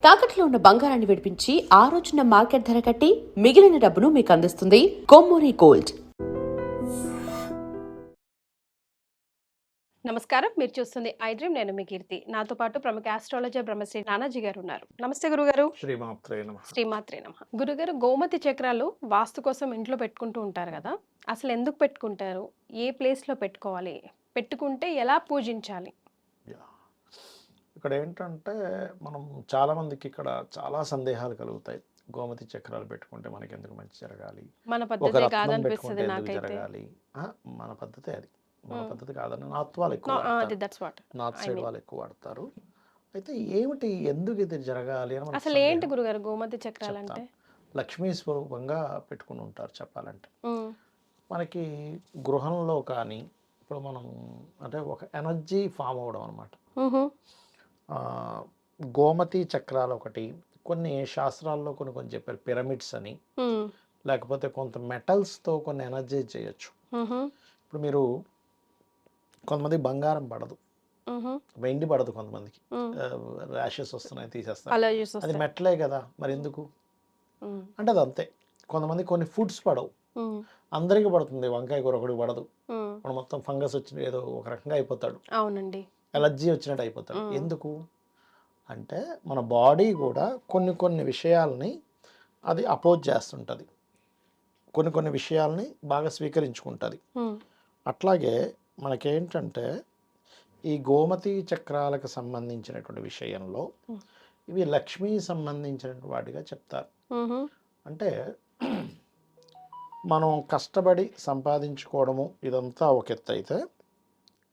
తాకట్లో ఉన్న బంగారాన్ని విడిపించి ఆ రోజున మార్కెట్ ధర కట్టి మిగిలిన డబ్బును మీకు అందిస్తుంది కొమ్మూరి గోల్డ్. నమస్కారం, మీరు చూస్తుంది ఐ డ్రీమ్. నేను మీ కీర్తి. నాతో పాటు ప్రముఖ ఆస్ట్రాలజర్ బ్రహ్మశ్రీ నానాజీ గారు ఉన్నారు. నమస్తే గురుగారు. శ్రీమాత్రే నమః. గురుగారు, గోమతి చక్రాలు వాస్తు కోసం ఇంట్లో పెట్టుకుంటూ ఉంటారు కదా, అసలు ఎందుకు పెట్టుకుంటారు? ఏ ప్లేస్లో పెట్టుకోవాలి? పెట్టుకుంటే ఎలా పూజించాలి? ఇక్కడ ఏంటంటే మనం చాలామందికి ఇక్కడ చాలా సందేహాలు కలుగుతాయి. గోమతి చక్రాలు పెట్టుకుంటే మనకి ఎందుకు మంచి జరగాలి, మన ఒక పద్ధతే రత్నం కాదనిపిస్తుంది పెట్టుకుంటే ఎందుకు నాకైతే. జరగాలి. మన పద్ధతే అది, మన పద్ధతి కాదని నార్త్ వాళ్ళు ఎక్కువ వాడతారు. దట్స్ వాట్ నార్త్ సైడ్ వాళ్ళు ఎక్కువ వాడతారు. అయితే ఏమిటి, ఎందుకు ఇది జరగాలి అని మనకు అసలు ఏంటి సందేహం. గురుగారు గోమతి చక్రాలు అంటే? చెప్తాను. లక్ష్మీ స్వరూపంగా పెట్టుకుని ఉంటారు చెప్పాలంటే. మనకి గృహంలో కానీ ఇప్పుడు మనం అంటే ఒక ఎనర్జీ ఫామ్ అవ్వడం అనమాట. గోమతి చక్రాలు ఒకటి, కొన్ని శాస్త్రాల్లో కొన్ని కొన్ని చెప్పారు పిరమిడ్స్ అని, లేకపోతే కొంత మెటల్స్తో కొన్ని ఎనర్జీ చేయొచ్చు. ఇప్పుడు మీరు కొంతమంది బంగారం పడదు, వెండి పడదు, కొంతమందికి ర్యాషెస్ వస్తున్నాయి తీసేస్తారు, అది మెటలే కదా మరి ఎందుకు అంటే అది అంతే. కొంతమంది కొన్ని ఫుడ్స్ పడవు, అందరికీ పడుతుంది, వంకాయ కూర ఒకటి పడదు, మనం మొత్తం ఫంగస్ వచ్చిన ఏదో ఒక రకంగా అయిపోతాడు, అవునండి, ఎలర్జీ వచ్చినట్టు అయిపోతాడు. ఎందుకు అంటే మన బాడీ కూడా కొన్ని కొన్ని విషయాల్ని అది అపోజ్ చేస్తుంటుంది, కొన్ని కొన్ని విషయాల్ని బాగా స్వీకరించుకుంటుంది. అట్లాగే మనకేంటంటే ఈ గోమతి చక్రాలకు సంబంధించినటువంటి విషయంలో ఇవి లక్ష్మీ సంబంధించిన వాటిగా చెప్తారు. అంటే మనం కష్టపడి సంపాదించుకోవడము ఇదంతా ఒక ఎత్తు అయితే,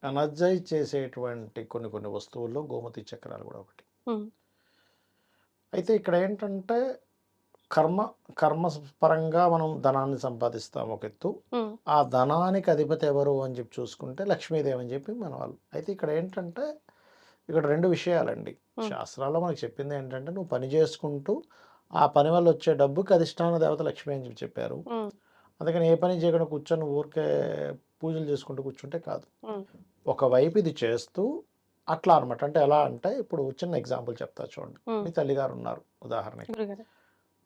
ఎనర్జైజ్ చేసేటువంటి కొన్ని కొన్ని వస్తువుల్లో గోమతి చక్రాలు కూడా ఒకటి. అయితే ఇక్కడ ఏంటంటే కర్మ పరంగా మనం ధనాన్ని సంపాదిస్తాం ఒక ఎత్తు, ఆ ధనానికి అధిపతి ఎవరు అని చెప్పి చూసుకుంటే లక్ష్మీదేవి అని చెప్పి మన వాళ్ళు. అయితే ఇక్కడ ఏంటంటే ఇక్కడ రెండు విషయాలండి. శాస్త్రాల్లో మనకు చెప్పింది ఏంటంటే నువ్వు పని చేసుకుంటూ ఆ పని వల్ల వచ్చే డబ్బుకి అధిష్టాన దేవత లక్ష్మి అని చెప్పి చెప్పారు. అందుకని ఏ పని చేయకుండా కూర్చొని ఊరికే పూజలు చేసుకుంటూ కూర్చుంటే కాదు, ఒకవైపు ఇది చేస్తూ అట్లా అనమాట. అంటే ఎలా అంటే ఇప్పుడు చిన్న ఎగ్జాంపుల్ చెప్తా చూడండి. మీ తల్లిగారు ఉన్నారు ఉదాహరణకి,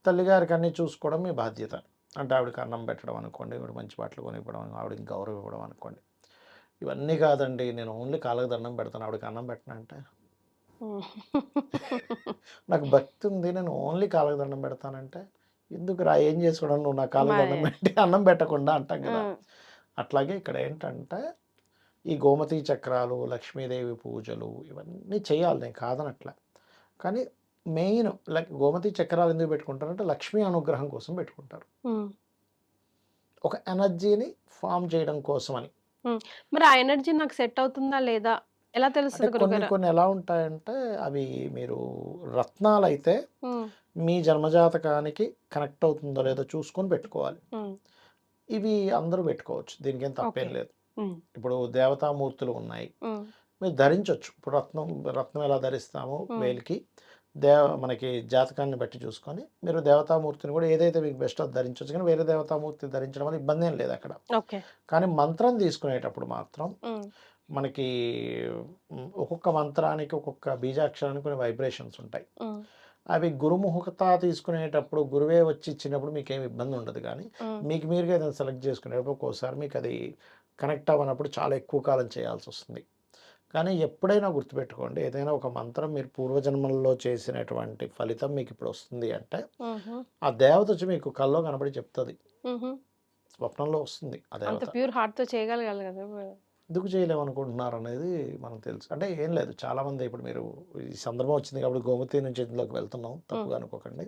తల్లిగారికి అన్నీ చూసుకోవడం మీ బాధ్యత. అంటే ఆవిడకి అన్నం పెట్టడం అనుకోండి, ఆవిడ మంచి బట్టలు కొనివ్వడం, ఆవిడకి గౌరవం ఇవ్వడం అనుకోండి. ఇవన్నీ కాదండి, నేను ఓన్లీ కాళ్ళకి దండం పెడతాను, ఆవిడకి అన్నం పెట్టను అంటే నాకు భక్తి ఉంది, నేను ఓన్లీ కాళ్ళకి దండం పెడతానంటే ఎందుకు రా, ఏం చేసుకోవడం నువ్వు నా కాళ్ళకి దండం పెట్టి అన్నం పెట్టకుండా అంటాం కదా. అట్లాగే ఇక్కడ ఏంటంటే ఈ గోమతి చక్రాలు, లక్ష్మీదేవి పూజలు ఇవన్నీ చేయాలి, నేను కాదనట్లే. కానీ మెయిన్ గోమతి చక్రాలు ఎందుకు పెట్టుకుంటారంటే లక్ష్మీ అనుగ్రహం కోసం పెట్టుకుంటారు, ఒక ఎనర్జీని ఫామ్ చేయడం కోసం అని. మరి ఆ ఎనర్జీ నాకు సెట్ అవుతుందా లేదా ఎలా తెలుస్తుంది? కొన్ని కొన్ని ఎలా ఉంటాయంటే అవి మీరు రత్నాలు అయితే మీ జన్మజాతకానికి కనెక్ట్ అవుతుందో లేదో చూసుకొని పెట్టుకోవాలి. ఇవి అందరూ పెట్టుకోవచ్చు, దీనికి ఏం తప్పేం లేదు. ఇప్పుడు దేవతామూర్తులు ఉన్నాయి, మీరు ధరించవచ్చు. ఇప్పుడు రత్నం ఎలా ధరిస్తామో వేలికి, మనకి జాతకాన్ని బట్టి చూసుకొని మీరు దేవతామూర్తిని కూడా ఏదైతే మీకు బెస్ట్ అది ధరించవచ్చు. కానీ వేరే దేవతామూర్తి ధరించడం వల్ల ఇబ్బంది ఏం లేదు అక్కడ. కానీ మంత్రం తీసుకునేటప్పుడు మాత్రం మనకి ఒక్కొక్క మంత్రానికి ఒక్కొక్క బీజాక్షరానికి కొన్ని వైబ్రేషన్స్ ఉంటాయి. అవి గురుముహూర్త తీసుకునేటప్పుడు గురువే వచ్చి ఇచ్చినప్పుడు మీకు ఏమి ఇబ్బంది ఉండదు. కానీ మీకు మీరుగా ఏదైనా సెలెక్ట్ చేసుకునేటప్పుడు ఒక్కోసారి మీకు అది కనెక్ట్ అవ్వనప్పుడు చాలా ఎక్కువ కాలం చేయాల్సి వస్తుంది. కానీ ఎప్పుడైనా గుర్తుపెట్టుకోండి, ఏదైనా ఒక మంత్రం మీరు పూర్వజన్మల్లో చేసినటువంటి ఫలితం మీకు ఇప్పుడు వస్తుంది అంటే ఆ దేవత వచ్చి మీకు కల్లో కనబడి చెప్తుంది, స్వప్నంలో వస్తుంది. ఆ దేవత ప్యూర్ హార్ట్తో చేయగలగాలి కదా, ఎందుకు చేయలేము అనుకుంటున్నారు అనేది మనకు తెలుసు. అంటే ఏం లేదు, చాలామంది ఇప్పుడు మీరు ఈ సందర్భం వచ్చింది కాబట్టి గోమతి నుంచి ఇందులోకి వెళ్తున్నాం, తప్పుగా అనుకోకండి.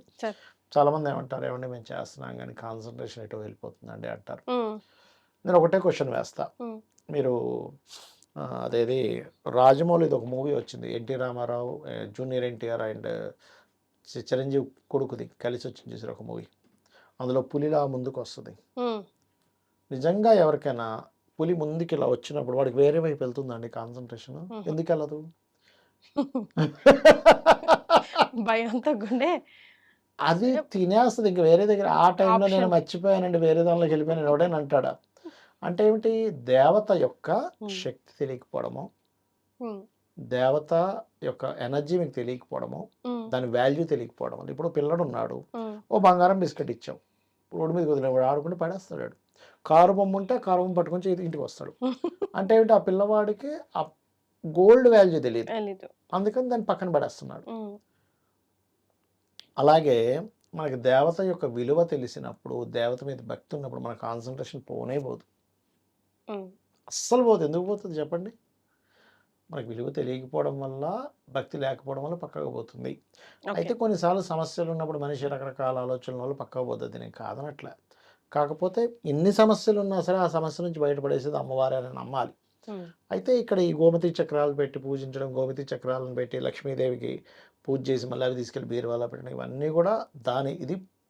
చాలామంది ఏమంటారు, ఏమంటే మేము చేస్తున్నాం కానీ కాన్సన్ట్రేషన్ ఎటో వెళ్ళిపోతుందండి అంటారు. నేను ఒకటే క్వశ్చన్ వేస్తా, మీరు అదేది రాజమౌళిది ఒక మూవీ వచ్చింది, ఎన్టీ రామారావు, జూనియర్ ఎన్టీఆర్ అండ్ చిరంజీవి కొడుకుది కలిసి వచ్చింది చూసారు ఒక మూవీ, అందులో పులిలా ముందుకు వస్తుంది. నిజంగా ఎవరికైనా పులి ముందుకి ఇలా వచ్చినప్పుడు వాడికి వేరే వైపు వెళ్తుందండి కాన్సన్ట్రేషన్, ఎందుకు వెళ్ళదు? భయంతో గుండె అది తినేస్తుంది ఇంక వేరే దగ్గర. ఆ టైంలో నేను మర్చిపోయానండి, వేరే దానిలోకి వెళ్ళిపోయాను ఎవడైనా అంటాడా? అంటే ఏమిటి, దేవత యొక్క శక్తి తెలియకపోవడము, దేవత యొక్క ఎనర్జీ మీకు తెలియకపోవడము, ఉమ్, దాని వాల్యూ తెలియకపోవడం వల్ల. ఇప్పుడు పిల్లడు ఉన్నాడు, ఉమ్, ఓ బంగారం బిస్కెట్ ఇచ్చాం, రోడ్డు మీద వదిలేవాడు, ఆడుకుంటే పడేస్తాడు వాడు. కారు బొమ్మ ఉంటే కారు బొమ్మ పట్టుకొని ఇంటికి వస్తాడు. అంటే ఏమిటి, ఆ పిల్లవాడికి ఆ గోల్డ్ వాల్యూ తెలియదు, తెలీదు. అందుకని దాన్ని పక్కన పడేస్తున్నాడు. ఉమ్, అలాగే మనకి దేవత యొక్క విలువ తెలిసినప్పుడు, దేవత మీద భక్తి ఉన్నప్పుడు మన కాన్సన్ట్రేషన్ పోనే పోదు, ఉమ్, అస్సలు పోదు. ఎందుకు పోతుంది చెప్పండి? మనకి విలువ తెలియకపోవడం వల్ల, భక్తి లేకపోవడం వల్ల పక్కకు పోతుంది. ఓకే. అయితే కొన్నిసార్లు సమస్యలు ఉన్నప్పుడు మనిషి రకరకాల ఆలోచనల వల్ల పక్కకు పోతుంది, నేను కాదనట్లే. కాకపోతే ఎన్ని సమస్యలు ఉన్నా సరే ఆ సమస్య నుంచి బయటపడేసేది అమ్మవారే అని నమ్మాలి. ఉమ్, అయితే ఇక్కడ ఈ గోమతి చక్రాలు పెట్టి పూజించడం, గోమతి చక్రాలను పెట్టి లక్ష్మీదేవికి పూజ చేసి మళ్ళీ అవి తీసుకెళ్ళి బీరువాలో పెట్టడం, ఇవన్నీ కూడా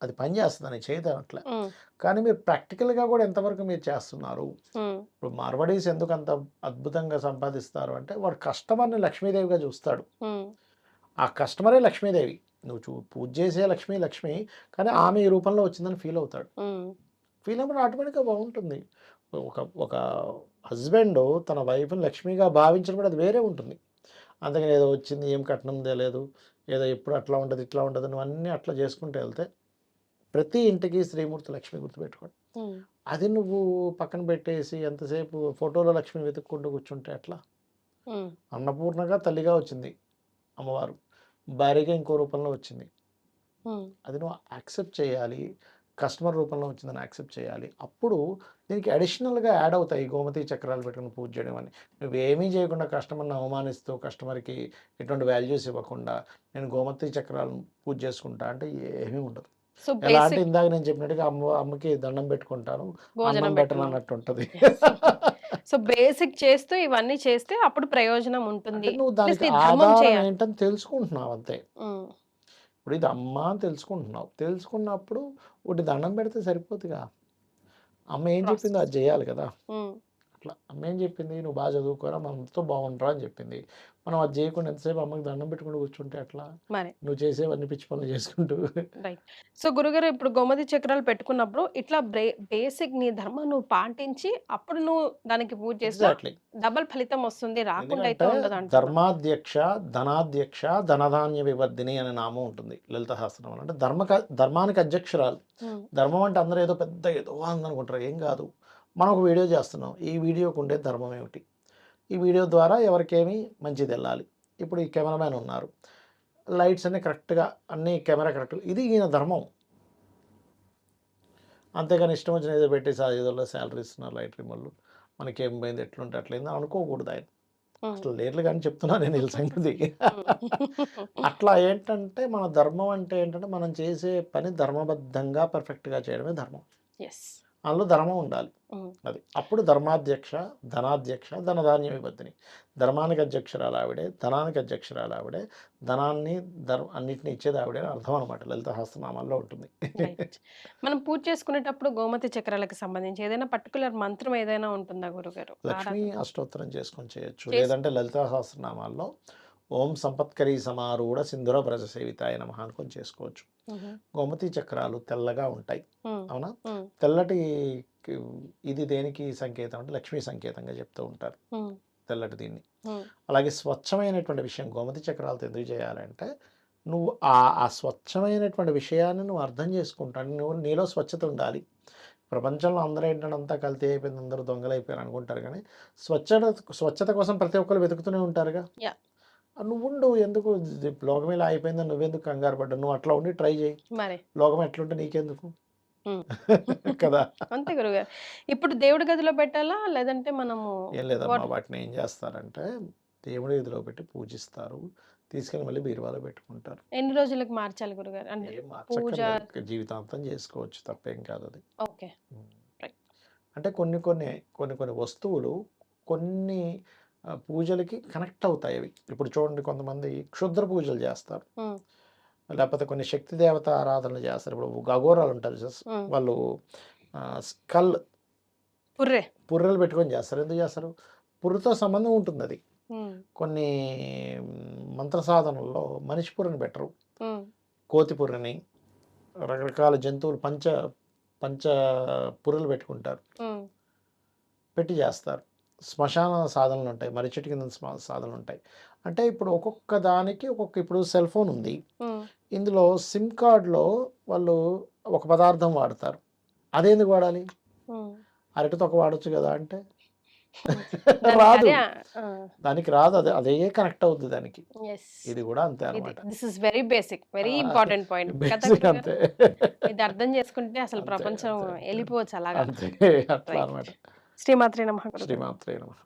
అది పని చేస్తుంది అని చేయదనట్లే. ఉమ్, కానీ మీరు ప్రాక్టికల్గా కూడా ఎంతవరకు మీరు చేస్తున్నారు? ఉమ్, ఇప్పుడు మార్వాడీస్ ఎందుకు అంత అద్భుతంగా సంపాదిస్తారు అంటే, వాడు కస్టమర్ని లక్ష్మీదేవిగా చూస్తాడు. ఉమ్, ఆ కస్టమరే లక్ష్మీదేవి. నువ్వు పూజ చేసే లక్ష్మి, కానీ ఆమె ఈ రూపంలో వచ్చిందని ఫీల్ అవుతాడు. ఉమ్, ఫీల్ అయినప్పుడు ఆటోమేటిక్గా బాగుంటుంది. ఒక ఒక హస్బెండ్ తన వైఫ్ని లక్ష్మిగా భావించినప్పుడు అది వేరే ఉంటుంది. అందుకని ఏదో వచ్చింది, ఏం కట్నం తెలియదు, ఏదో ఎప్పుడు అట్లా ఉంటుంది ఇట్లా ఉంటుంది, నువ్వు అన్నీ అట్లా చేసుకుంటూ వెళ్తే ప్రతి ఇంటికి శ్రీమూర్తి లక్ష్మి గుర్తుపెట్టుకోండి. ఉమ్, అది నువ్వు పక్కన పెట్టేసి ఎంతసేపు ఫోటోలో లక్ష్మిని వెతుక్కుంటూ కూర్చుంటే ఎట్లా? ఉమ్, అన్నపూర్ణగా తల్లిగా వచ్చింది అమ్మవారు, భార్యగా ఇంకో రూపంలో వచ్చింది. ఉమ్, అది నువ్వు యాక్సెప్ట్ చేయాలి. కస్టమర్ రూపంలో వచ్చిందని యాక్సెప్ట్ చేయాలి. అప్పుడు దీనికి అడిషనల్గా యాడ్ అవుతాయి గోమతి చక్రాలు పెట్టుకుని పూజ చేయడం అని. నువ్వేమీ చేయకుండా కస్టమర్ని అవమానిస్తూ, కస్టమర్కి ఎటువంటి వాల్యూస్ ఇవ్వకుండా నేను గోమతి చక్రాలను పూజ చేసుకుంటా అంటే ఏమీ ఉండదు. సో ఎలా అంటే బేసిక్ ఇందాక నేను చెప్పినట్టుగా అమ్మకి దండం పెట్టుకుంటాను, భోజనం అన్నం పెట్టను పెట్టను. అన్నట్టు ఉంటుంది. సో బేసిక్ చేస్తూ ఇవన్నీ చేస్తే అప్పుడు ప్రయోజనం అంటే ఉంటుంది. నువ్వు ప్లస్ దానికి నీ ధర్మం ఆధారం చేయాలి. ఏంటని తెలుసుకుంటున్నావు అంతే. ఉమ్, ఇప్పుడు ఇది అమ్మ అని తెలుసుకుంటున్నావు. తెలుసుకున్నప్పుడు ఒకటి దండం పెడితే సరిపోతుందిగా. అమ్మ ఏం చెప్పిందో ప్రాసెస్. అది చేయాలి కదా. ఉమ్, అట్లా అమ్మ ఏం చెప్పింది, నువ్వు బాగా చదువుకోరా, మనతో బాగుంటారా అని చెప్పింది. మనం అది చేయకుండా ఎంతసేపు అమ్మకి దండం పెట్టుకుంటూ కూర్చుంటే అట్లా మరి నువ్వు చేసేవన్నీ పిచ్చి పనులు చేసుకుంటూ. రైట్. సో గురుగారు ఇప్పుడు గోమతి చక్రాలు పెట్టుకున్నప్పుడు ఇట్లా బేసిక్ నీ ధర్మం నువ్వు పాటించి అప్పుడు నువ్వు దానికి పూజ చేస్తే ఎగ్జాక్ట్లీ. డబల్ ఫలితం వస్తుంది, రాకుండా అయితే ఎందుకంటే ఉండదు అంటున్నా. ధర్మాధ్యక్ష, ధనాధ్యక్ష, ధనధాన్య వివర్ధిని అనే నామం ఉంటుంది లలిత సహస్రనామం. అంటే ధర్మానికి అధ్యక్షురాలు. ఉమ్, ధర్మం అంటే అందరూ ఏదో పెద్ద ఏదో అనుకుంటారు, ఏం కాదు. మనం ఒక వీడియో చేస్తున్నాం, ఈ వీడియోకి ఉండే ధర్మం ఏమిటి, ఈ వీడియో ద్వారా ఎవరికేమి మంచిది వెళ్ళాలి. ఇప్పుడు ఈ కెమెరామ్యాన్ ఉన్నారు, లైట్స్ అన్నీ కరెక్ట్గా, అన్నీ కెమెరా కరెక్ట్గా, ఇది ఈయన ధర్మం. అంతేగాని ఇష్టం వచ్చిన ఏదో పెట్టేసి ఏదో శాలరీ ఇస్తున్నారు లైట్ రిమోళ్ళు, మనకేం పోయింది ఎట్లుంటే అట్లయింది అనుకోకూడదు ఆయన. ఉమ్, అసలు లేట్లు కానీ చెప్తున్నా నేను ఈ సంగతి. ఉమ్. అట్లా ఏంటంటే మన ధర్మం అంటే ఏంటంటే మనం చేసే పని ధర్మబద్ధంగా పర్ఫెక్ట్గా చేయడమే ధర్మం. ఎస్. అందులో ధర్మం ఉండాలి. ఉమ్, అది అప్పుడు ధర్మాధ్యక్ష, ధనాధ్యక్ష, ధనధాన్య విభర్తిని. ధర్మానికి అధ్యక్షురాలు ఆవిడే, ధనానికి అధ్యక్షురాలు ఆవిడే, ధనాన్ని అన్నిటిని ఇచ్చేది ఆవిడే అని అర్థం అనమాట. లలిత సహస్రనామాల్లో ఉంటుంది. రైట్. మనం పూజ చేసుకునేటప్పుడు గోమతి చక్రాలకు సంబంధించి ఏదైనా పర్టికులర్ మంత్రం ఏదైనా ఉంటుందా గురుగారు? లక్ష్మీ అష్టోత్తరం చేసుకొని చేయొచ్చు, చేస్- లేదంటే లలిత సహస్రనామాల్లో ఓం సంపత్కరీ సమారూఢ సింధుర వ్రజ సేవితాయ నమః అనుకొని చేసుకోవచ్చు. ఉహు, గోమతి చక్రాలు తెల్లగా ఉంటాయి, ఉమ్, అవునా? ఉమ్, తెల్లటి ఇది దేనికి సంకేతం అంటే లక్ష్మీ సంకేతంగా చెప్తూ ఉంటారు ఉమ్, తెల్లటి దీన్ని. ఉమ్, అలాగే స్వచ్ఛమైనటువంటి విషయం గోమతి చక్రాలతో ఎందుకు చేయాలంటే, నువ్వు ఆ స్వచ్ఛమైనటువంటి విషయాన్ని నువ్వు అర్థం చేసుకుంటాను, నువ్వు నీలో స్వచ్ఛత ఉండాలి. ప్రపంచంలో అందరూ ఏంటంటే అంతా కల్తీ అయిపోయింది, అందరూ దొంగలు అయిపోయారు అనుకుంటారు, కానీ స్వచ్ఛత కోసం ప్రతి ఒక్కరు వెతుకుతూనే ఉంటారుగా. యా. నువ్వు ఉండు, ఎందుకు లోకం ఇలా అయిపోయిందని నువ్వెందుకు కంగారు పడ్డావు, నువ్వు అట్లా ఉండి ట్రై చేయి, మరి లోకం ఎట్లుంటే నీకెందుకు ఉమ్. కదా. అంతే గురుగారు. ఇప్పుడు దేవుడి గదిలో పెట్టాలా లేదంటే మనము ఏం లేదమ్మా, వాటిని ఏం చేస్తారంటే దేవుడి గదిలో పెట్టి పూజిస్తారు, తీసుకెళ్ళి మళ్ళీ బీరువాలో పెట్టుకుంటారు. ఎన్ని రోజులకు మార్చాలి గురుగారు? అంటే ఏం పూజ. మార్చక్కర్లేదు, జీవితాంతం చేసుకోవచ్చు, తప్పేం కాదు అది. ఓకే. రైట్. అంటే కొన్ని వస్తువులు కొన్ని పూజలకి కనెక్ట్ అవుతాయి అవి. ఇప్పుడు చూడండి, కొంతమంది క్షుద్ర పూజలు చేస్తారు, ఉమ్, లేకపోతే కొన్ని శక్తి దేవత ఆరాధనలు చేస్తారు. ఇప్పుడు అఘోరాలు ఉంటారు, ఉమ్. వాళ్ళు స్కల్ పుర్రే. పుర్రెలు పెట్టుకొని చేస్తారు. ఎందుకు చేస్తారు? పుర్రెతో సంబంధం ఉంటుంది అది. ఉమ్, కొన్ని మంత్ర సాధనల్లో మనిషి పుర్రెని పెట్టరు, ఉమ్, కోతి పుర్రెని, రకరకాల జంతువులు పంచ పుర్రెలు పెట్టుకుంటారు, ఉమ్, పెట్టి చేస్తారు. శ్మశాన సాధనలు ఉంటాయి, మర్రి చెట్టు కింద సాధనలు ఉంటాయి. అంటే ఇప్పుడు ఒక్కొక్క దానికి ఇప్పుడు సెల్ ఫోన్ ఉంది, ఇందులో సిమ్ కార్డ్లో వాళ్ళు ఒక పదార్థం వాడతారు. అదేందుకు వాడాలి? అరటి తొక్క వాడొచ్చు కదా అంటే రాదు, దానికి రాదు, అదే కనెక్ట్ అవుద్ది దానికి. ఇది కూడా అంతే అనమాట. This is very basic, very important point. అంతే, ఇది అర్థం చేసుకుంటే అసలు ప్రపంచం వెళ్ళిపోవచ్చు అలాగా. అంతే అట్లా అనమాట. శ్రీమాత్రే నమః. శ్రీమాత్రే నమః.